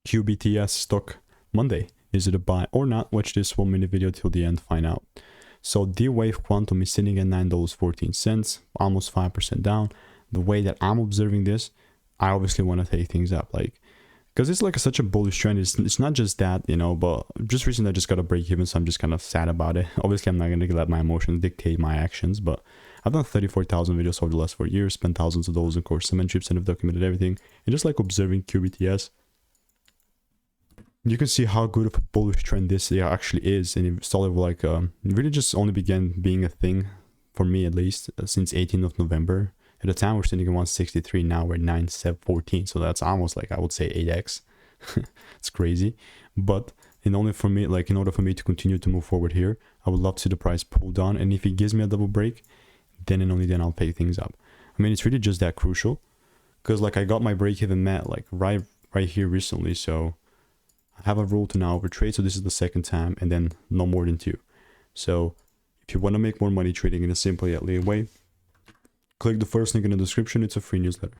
QBTS Stock Monday. Is it a buy or not? Watch this 1 minute video till the end, find out. So D-Wave Quantum is sitting at $9.14, almost 5% down. The way that I'm observing this, I obviously want to take things up, like, because it's like such a bullish trend. It's not just that, you know, but just recently I just got a break even, so I'm just kind of sad about it. Obviously, I'm not going to let my emotions dictate my actions, but I've done 34,000 videos over the last 4 years, spent thousands of dollars in course cement chips, and have documented everything. And just like observing QBTS, you can see how good of a bullish trend this actually is, and it sort of like it really just only began being a thing for me, at least since 18th of November. At the time we're sitting at 163, now we're 914, so that's almost like, I would say, 8x. It's crazy. But in order for me to continue to move forward here, I would love to see the price pull down, and if it gives me a double break, then and only then I'll pick things up. I mean, it's really just that crucial, because like I got my break even met like right here recently, so I have a rule to now overtrade, so this is the second time, and then no more than 2. So if you want to make more money trading in a simple yet lean way, click the first link in the description. It's a free newsletter.